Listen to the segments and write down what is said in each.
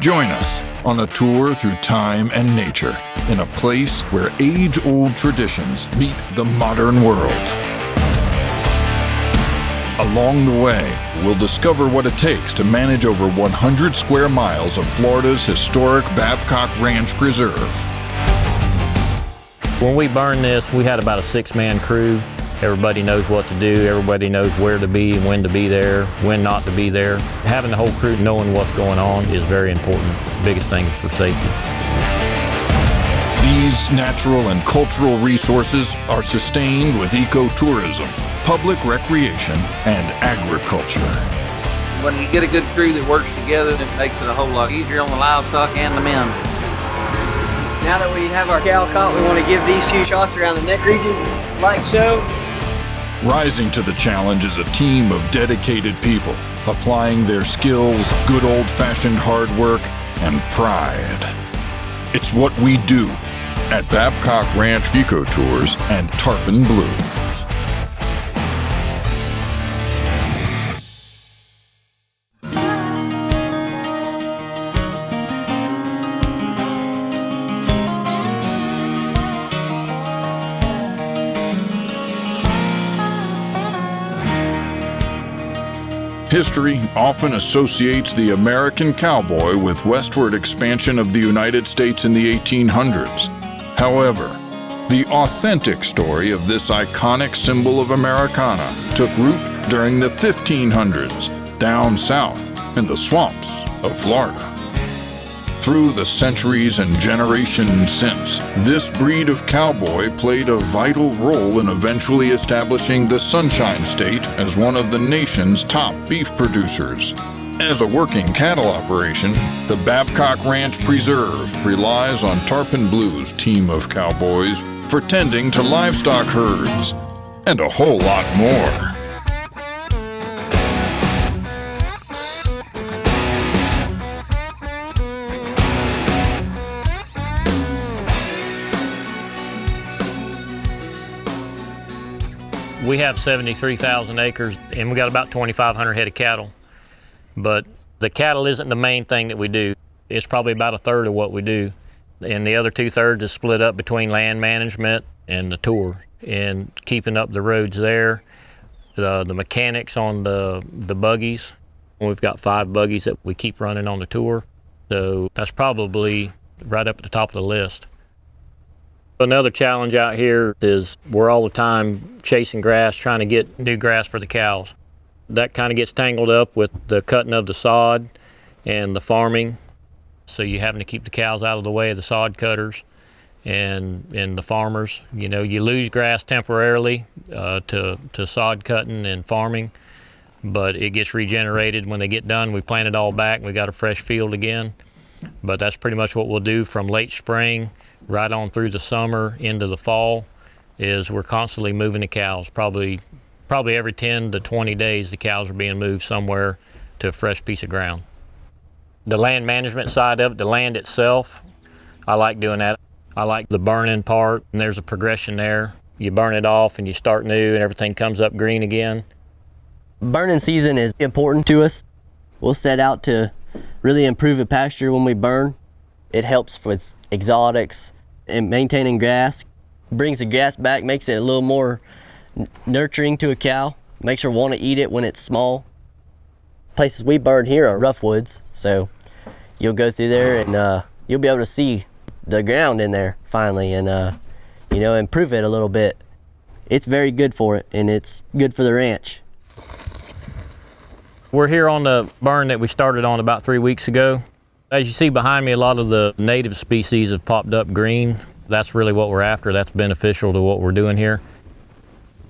Join us on a tour through time and nature in a place where age-old traditions meet the modern world. Along the way, we'll discover what it takes to manage over 100 square miles of Florida's historic Babcock Ranch Preserve. When we burned this, we had about a 6-man crew. Everybody knows what to do. Everybody knows where to be and when to be there, when not to be there. Having the whole crew knowing what's going on is very important. The biggest thing is for safety. These natural and cultural resources are sustained with ecotourism, public recreation, and agriculture. When you get a good crew that works together, it makes it a whole lot easier on the livestock and the men. Now that we have our cow caught, we want to give these 2 shots around the neck region, like so. Rising to the challenge is a team of dedicated people, applying their skills, good old-fashioned hard work, and pride. It's what we do at Babcock Ranch Eco-Tours and Tarpon Blue. History often associates the American Cowboy with westward expansion of the United States in the 1800s. However, the authentic story of this iconic symbol of Americana took root during the 1500s, down south in the swamps of Florida. Through the centuries and generations since, this breed of cowboy played a vital role in eventually establishing the Sunshine State as one of the nation's top beef producers. As a working cattle operation, the Babcock Ranch Preserve relies on Tarpon Blue's team of cowboys for tending to livestock herds, and a whole lot more. We have 73,000 acres and we got about 2,500 head of cattle. But the cattle isn't the main thing that we do. It's probably about a third of what we do. And the other 2/3 is split up between land management and the tour and keeping up the roads there. The mechanics on the buggies. We've got 5 buggies that we keep running on the tour. So that's probably right up at the top of the list. Another challenge out here is we're all the time chasing grass, trying to get new grass for the cows. That kind of gets tangled up with the cutting of the sod and the farming. So you're having to keep the cows out of the way of the sod cutters and the farmers. You know, you lose grass temporarily to sod cutting and farming, but it gets regenerated when they get done. We plant it all back and we got a fresh field again. But that's pretty much what we'll do from late spring right on through the summer into the fall. Is we're constantly moving the cows. Probably every 10 to 20 days the cows are being moved somewhere to a fresh piece of ground. The land management side of it, the land itself, I like doing that. I like the burning part, and there's a progression there. You burn it off and you start new and everything comes up green again. Burning season is important to us. We'll set out to really improve the pasture when we burn. It helps with exotics and maintaining grass. Brings the grass back, makes it a little more nurturing to a cow, makes her want to eat it when it's small. Places we burn here are rough woods, so you'll go through there and you'll be able to see the ground in there finally and you know, improve it a little bit. It's very good for it, and it's good for the ranch. We're here on the burn that we started on about 3 weeks ago. As you see behind me, a lot of the native species have popped up green. That's really what we're after. That's beneficial to what we're doing here.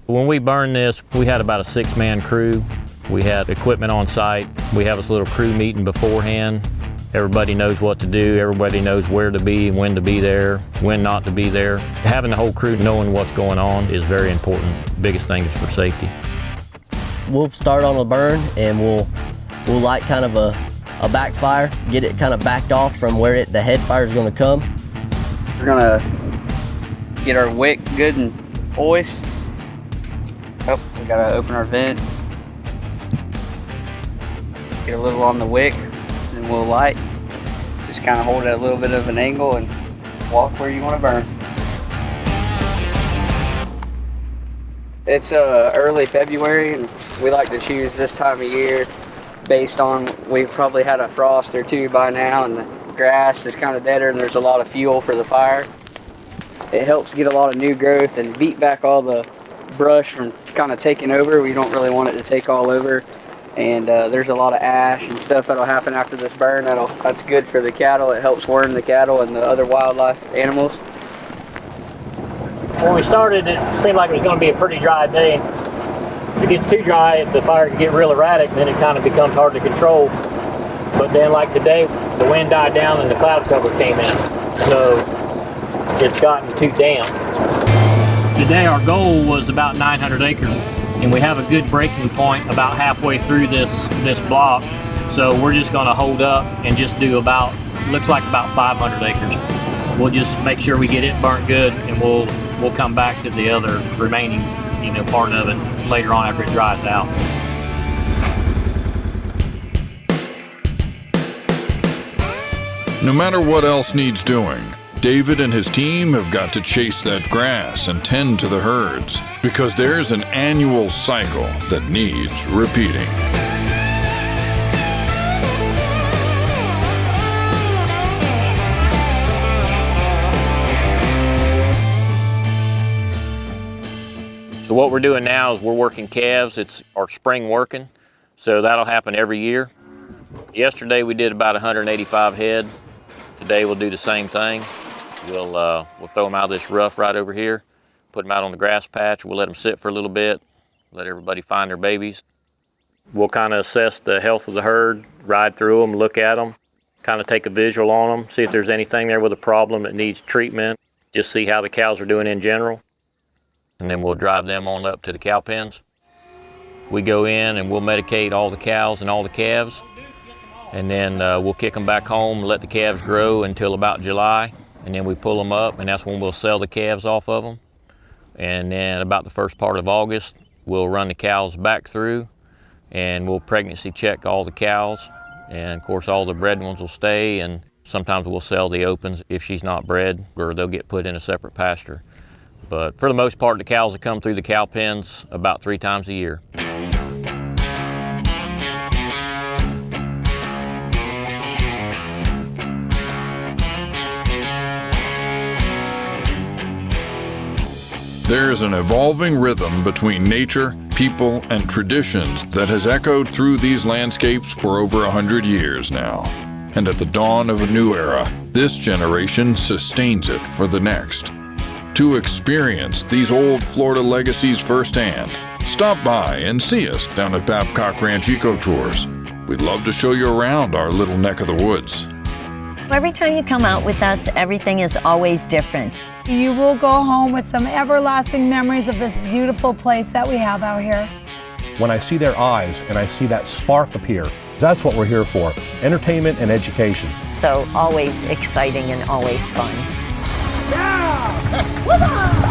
When we burned this, we had about a 6-man crew. We had equipment on site. We have this little crew meeting beforehand. Everybody knows what to do. Everybody knows where to be and when to be there, when not to be there. Having the whole crew knowing what's going on is very important. The biggest thing is for safety. We'll start on a burn and we'll light kind of a backfire, get it kind of backed off from where the head fire is going to come. We're gonna get our wick good and moist. Oh, we gotta open our vent. Get a little on the wick, and we'll light. Just kind of hold it at a little bit of an angle and walk where you want to burn. It's early February, and we like to choose this time of year based on we've probably had a frost or two by now, and the grass is kind of deader and there's a lot of fuel for the fire. It helps get a lot of new growth and beat back all the brush from kind of taking over. We don't really want it to take all over, and there's a lot of ash and stuff that'll happen after this burn. That's good for the cattle. It helps worm the cattle and the other wildlife animals. When we started, it seemed like it was going to be a pretty dry day. If it gets too dry, the fire can get real erratic, then it kind of becomes hard to control. But then like today, the wind died down and the cloud cover came in, so it's gotten too damp. Today our goal was about 900 acres, and we have a good breaking point about halfway through this block. So we're just going to hold up and just do about, looks like about 500 acres. We'll just make sure we get it burnt good, and we'll come back to the other remaining, part of it later on after it dries out. No matter what else needs doing, David and his team have got to chase that grass and tend to the herds, because there's an annual cycle that needs repeating. So what we're doing now is we're working calves. It's our spring working, so that'll happen every year. Yesterday we did about 185 head. Today we'll do the same thing. We'll throw them out of this rough right over here, put them out on the grass patch. We'll let them sit for a little bit, let everybody find their babies. We'll kind of assess the health of the herd, ride through them, look at them, kind of take a visual on them, see if there's anything there with a problem that needs treatment, just see how the cows are doing in general. And then we'll drive them on up to the cow pens. We go in and we'll medicate all the cows and all the calves, and then we'll kick them back home and let the calves grow until about July, and then we pull them up, and that's when we'll sell the calves off of them. And then about the first part of August, we'll run the cows back through, and we'll pregnancy check all the cows, and of course all the bred ones will stay, and sometimes we'll sell the opens if she's not bred, or they'll get put in a separate pasture. But for the most part, the cows will come through the cow pens about 3 times a year. There's an evolving rhythm between nature, people, and traditions that has echoed through these landscapes for over 100 years now. And at the dawn of a new era, this generation sustains it for the next. To experience these old Florida legacies firsthand, stop by and see us down at Babcock Ranch Eco-Tours. We'd love to show you around our little neck of the woods. Every time you come out with us, everything is always different. You will go home with some everlasting memories of this beautiful place that we have out here. When I see their eyes and I see that spark appear, that's what we're here for, entertainment and education. So always exciting and always fun. Yeah!